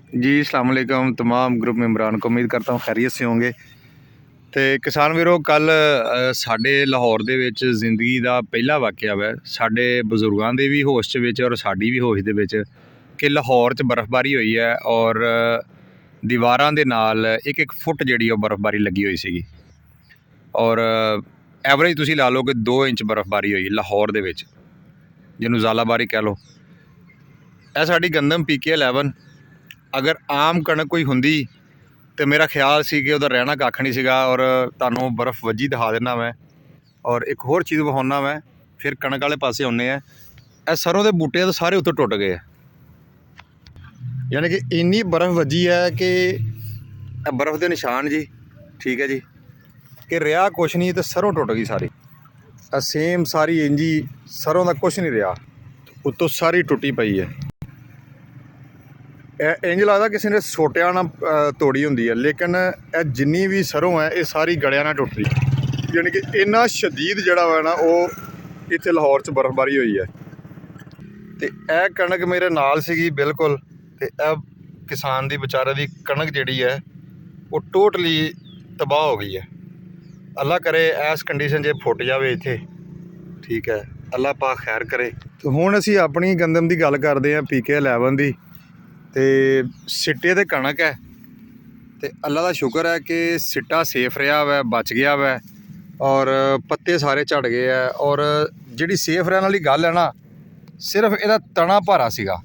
जी अस्सलाम वालेकुम तमाम ग्रुप मेंबरान को उम्मीद करता हूँ खैरियत से होंगे। तो किसान ਵੀਰੋ ਕੱਲ ਸਾਡੇ ਲਾਹੌਰ ਦੇ ਵਿੱਚ ਜ਼ਿੰਦਗੀ ਦਾ ਪਹਿਲਾ ਵਾਕਿਆ ਵਾ ਸਾਡੇ ਬਜ਼ੁਰਗਾਂ ਦੇ ਵੀ ਹੋਸ਼ 'ਚ ਵਿੱਚ ਔਰ ਸਾਡੀ ਵੀ ਹੋਸ਼ ਦੇ ਵਿੱਚ ਕਿ ਲਾਹੌਰ 'ਚ ਬਰਫ਼ਬਾਰੀ ਹੋਈ ਹੈ ਔਰ ਦੀਵਾਰਾਂ ਦੇ ਨਾਲ ਇੱਕ ਫੁੱਟ ਜਿਹੜੀ ਉਹ ਬਰਫ਼ਬਾਰੀ ਲੱਗੀ ਹੋਈ ਸੀਗੀ ਔਰ ਐਵਰੇਜ ਤੁਸੀਂ ਲਾ ਲਓ ਕਿ 2 ਇੰਚ ਬਰਫ਼ਬਾਰੀ ਹੋਈ ਲਾਹੌਰ ਦੇ ਵਿੱਚ, ਜਿਹਨੂੰ ਜ਼ਾਲਾਬਾਰੀ ਕਹਿ ਲਓ। ਇਹ ਸਾਡੀ ਗੰਦਮ PK11 अगर आम कणक कोई होंदी तो मेरा ख्याल सी कि उधर रहना कख नहीं सीगा और तुहानूं बर्फ़ वजी दिखा देना मैं। और एक होर चीज़ विखाउणा मैं, फिर कणक वाले पासे आउने हैं। ये सरों के बूटे तो सारे उत्ते टुट गए, यानी कि इन्नी बर्फ़ वजी है कि बर्फ़ के निशान जी, ठीक है जी, कि रहा कुछ नहीं तो सरों टुट गई सारी। सेम सारी इंजी सरों का कुछ नहीं रहा, उत्तों सारी टुटी पई है। इंज लगता किसी ने सोटिया ना तोड़ी होंगी है, लेकिन जिन्नी भी सरों है ये सारी गड़िया ना टुट रही, यानी कि इन्ना शदीद जड़ा वा ना वो इत्थे लाहौर च बर्फबारी हुई है। तो यह कणक मेरे नाल सीगी बिल्कुल, तो यह किसान की बेचारे की कणक जिहड़ी है वो टोटली तबाह हो गई है। अल्लाह करे इस कंडीशन जे फुट जाए इत्थे, ठीक है, अल्लाह पाक खैर करे। तो हुण असीं अपनी गंदम की गल करते हैं PK11 की। तो सिट्टे तो कणक है, तो अल्लाह का शुक्र है कि सिट्टा सेफ रहा वै, बच गया वै और पत्ते सारे झड़ गए है। और जिहड़ी सेफ रहने वाली गल है ना, सिर्फ इहदा तना भारा सीगा।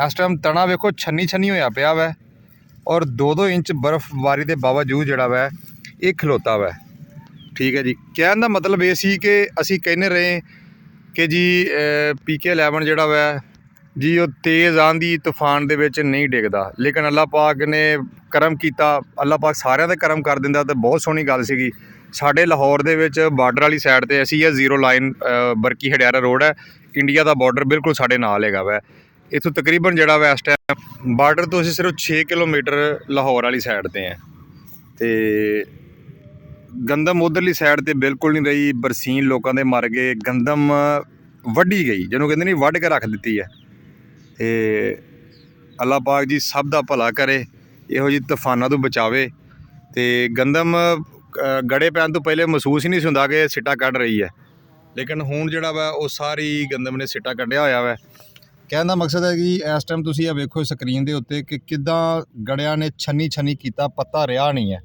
इस टाइम तना वेखो छन्नी छन्नी होया पिया वै और 2-2 इंच बर्फबारी के बावजूद जिहड़ा वै ये खलोता वै, ठीक है जी। कहने का मतलब ये सी कि असीं कहने रहे कि जी PK11 जिहड़ा वै जी वो तेज़ आंधी तूफान दे विच नहीं डिगदा, लेकिन अल्लाह पाक ने करम किया। अल्लाह पाक सारिਆਂ ਦੇ करम कर दिंदा तो बहुत सोहनी गल सीगी। साडे लाहौर दे विच बार्डर वाली साइड ते असीं है 0 लाइन बरकी हडियारा रोड है, इंडिया का बॉर्डर बिल्कुल साडे नाल हैगा वै। इत्थों तकरीबन जिहड़ा वै इस टाइम बार्डर तो असीं सिर्फ 6 किलोमीटर लाहौर वाली साइड ते हैं। तो गंदम उधरली साइड ते बिल्कुल नहीं रही, बरसीन लोगों के मर गए, गंदम वड्ढी गई, जिन्होंने कहते नहीं वढ़ के रख दी है। तो अल्लाह पाक जी सब का भला करे, इहो जी तूफानों तो बचावे। तो गंदम गड़े पैन तो पहले महसूस ही नहीं हुंदा कि सिट्टा कढ़ रही है, लेकिन हुण जिहड़ा वा वो सारी गंदम ने सिट्टा कढ़िया होया वा। कहने का मकसद है कि इस टाइम तुसीं ये वेखो स्क्रीन के उत्ते कि किद्दां गड़िया ने छन्नी छन्नी कीता, पत्ता रहा नहीं है,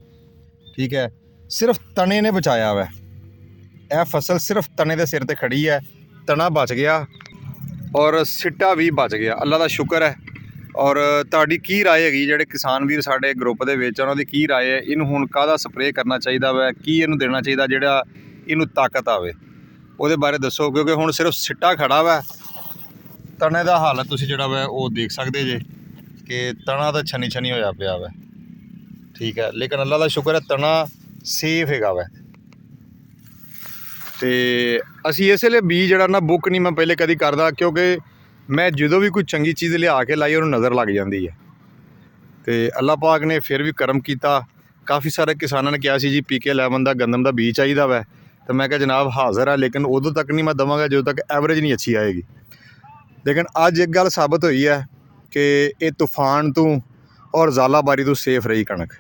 ठीक है, सिर्फ तने ने बचाया वा। यह फसल सिर्फ तने के सिर ते खड़ी है, तना बच गया और सिट्टा भी बच गया, अल्लाह का शुक्र है। और तुहाडी की राय हैगी, जिहड़े किसान वीर साडे ग्रुप दे विच उन्हां दी की राय है, इनूं हुण काहदा स्प्रे करना चाहिदा वै, की इनूं देना चाहिदा जिहड़ा इनूं ताकत आवे, उहदे बारे दसो। क्योंकि हुण सिर्फ सिट्टा खड़ा वै, तने दा हालत तुसीं जिहड़ा वै वो देख सकदे जे कि तना तो छन्नी छन्नी होया पिया वै, ठीक है, लेकिन अल्लाह का शुक्र है तना सेफ हैगा वै। तो असी इसलिए बीज जरा ना बुक नहीं मैं पहले कभी करता, क्योंकि मैं जो भी कोई चंगी चीज़ लिया के लाई उन्होंने नज़र लग जाती है। तो अल्लाह पाक ने फिर भी करम किया, काफ़ी सारे किसानों ने कहा जी PK11 का गंदम का बीज चाहिए वै, तो मैं क्या जनाब हाज़र है, लेकिन उदों तक नहीं मैं देवांगा जो तक एवरेज नहीं अच्छी आएगी। लेकिन अज एक गल साबित हुई है कि ये तूफान तो और ज़ालाबारी तो सेफ रही कणक।